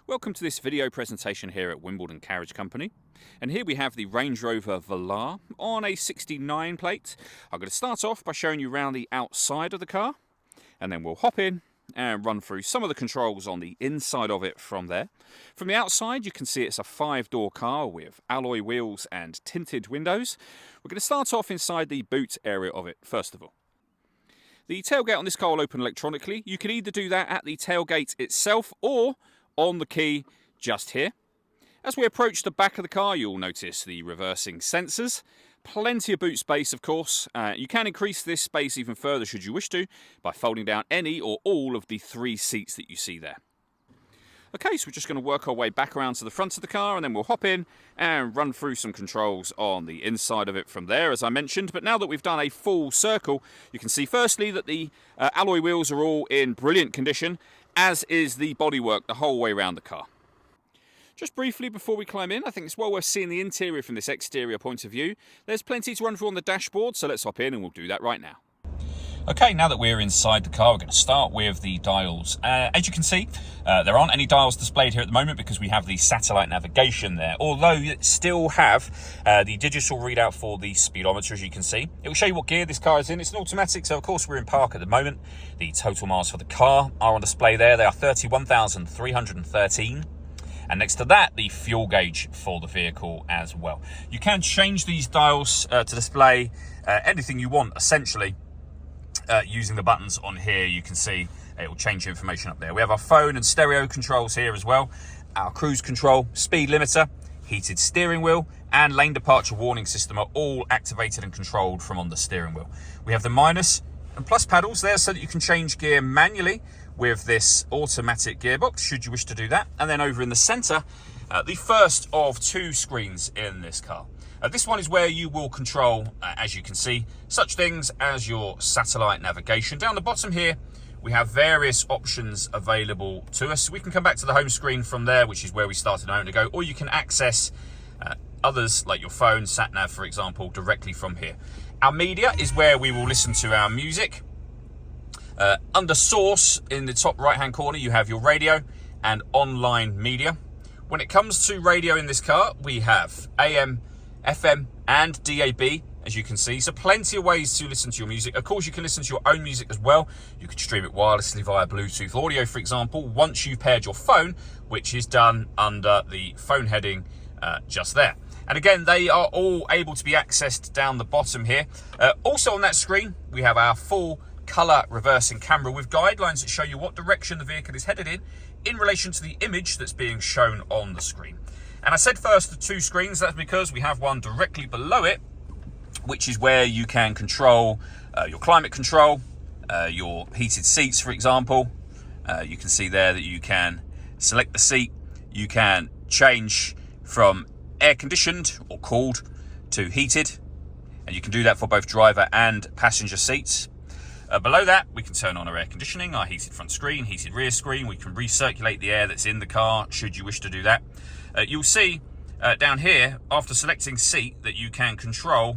Welcome to this video presentation here at Wimbledon Carriage Company. And here we have the Range Rover Velar on a 69 plate. I'm going to start off by showing you around the outside of the car, and then we'll hop in and run through some of the controls on the inside of it from there. From the outside you can see it's a 5-door car with alloy wheels and tinted windows. We're going to start off inside the boot area of it first of all. The tailgate on this car will open electronically. You can either do that at the tailgate itself or on the key just here. As we approach the back of the car, you'll notice the reversing sensors. Plenty of boot space, of course. You can increase this space even further should you wish to by folding down any or all of the 3 seats that you see there. Okay, so we're just going to work our way back around to the front of the car, and then we'll hop in and run through some controls on the inside of it from there, as I mentioned. But now that we've done a full circle, you can see firstly that the alloy wheels are all in brilliant condition, as is the bodywork the whole way around the car. Just briefly before we climb in, I think it's well worth seeing the interior from this exterior point of view. There's plenty to run through on the dashboard, so let's hop in and we'll do that right now. Okay, now that we're inside the car, we're going to start with the dials. As you can see, there aren't any dials displayed here at the moment because we have the satellite navigation there. Although you still have the digital readout for the speedometer, as you can see. It will show you what gear this car is in. It's an automatic, so of course we're in park at the moment. The total miles for the car are on display there. They are 31,313. And next to that, the fuel gauge for the vehicle as well. You can change these dials to display anything you want, essentially. Using the buttons on here, you can see it will change information up there. We have our phone and stereo controls here as well. Our cruise control, speed limiter, heated steering wheel, and lane departure warning system are all activated and controlled from on the steering wheel. We have the minus and plus pedals there so that you can change gear manually with this automatic gearbox, should you wish to do that. And then over in the center, the first of 2 screens in this car. This one is where you will control, as you can see, such things as your satellite navigation. Down the bottom here, we have various options available to us. We can come back to the home screen from there, which is where we started a moment ago, or you can access others like your phone, sat-nav, for example, directly from here. Our media is where we will listen to our music. Under source, in the top right-hand corner, you have your radio and online media. When it comes to radio in this car, we have AM, FM and DAB, as you can see, so plenty of ways to listen to your music. Of course, you can listen to your own music as well. You can stream it wirelessly via Bluetooth audio, for example, once you've paired your phone, which is done under the phone heading just there. And again, they are all able to be accessed down the bottom here. Also on that screen, we have our full color reversing camera with guidelines that show you what direction the vehicle is headed in relation to the image that's being shown on the screen. And I said first the 2 screens, that's because we have one directly below it, which is where you can control your climate control, your heated seats, for example. You can see there that you can select the seat. You can change from air conditioned or cooled to heated, and you can do that for both driver and passenger seats. Below that, we can turn on our air conditioning, our heated front screen, heated rear screen. We can recirculate the air that's in the car, should you wish to do that. You'll see down here, after selecting seat, that you can control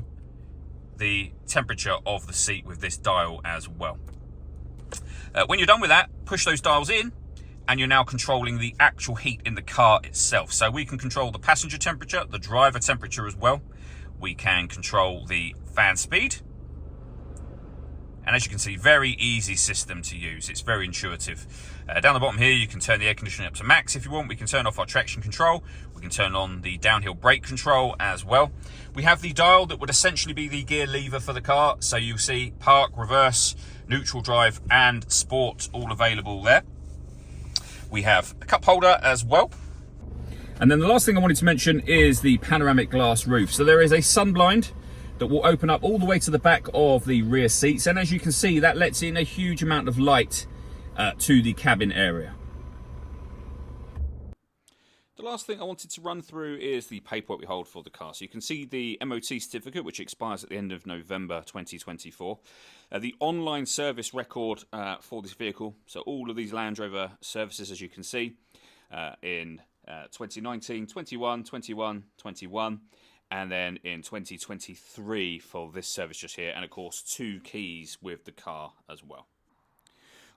the temperature of the seat with this dial as well. When you're done with that, push those dials in, and you're now controlling the actual heat in the car itself. So we can control the passenger temperature, the driver temperature as well. We can control the fan speed. And as you can see, very easy system to use. It's very intuitive. Down the bottom here, you can turn the air conditioning up to max if you want. We can turn off our traction control. We can turn on the downhill brake control as well. We have the dial that would essentially be the gear lever for the car. So you'll see park, reverse, neutral drive and sport all available there. We have a cup holder as well. And then the last thing I wanted to mention is the panoramic glass roof. So there is a sun blind that will open up all the way to the back of the rear seats, and as you can see, that lets in a huge amount of light to the cabin area. The last thing I wanted to run through is the paperwork we hold for the car. So you can see the MOT certificate, which expires at the end of November 2024. The online service record for this vehicle, so all of these Land Rover services, as you can see, in 2019, 21, 21, 21, and then in 2023 for this service just here, and of course 2 keys with the car as well.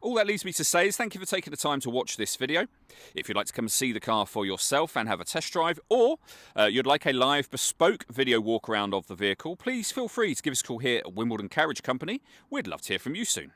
All that leaves me to say is thank you for taking the time to watch this video. If you'd like to come and see the car for yourself and have a test drive, or you'd like a live bespoke video walk around of the vehicle, please feel free to give us a call here at Wimbledon Carriage Company. We'd love to hear from you soon.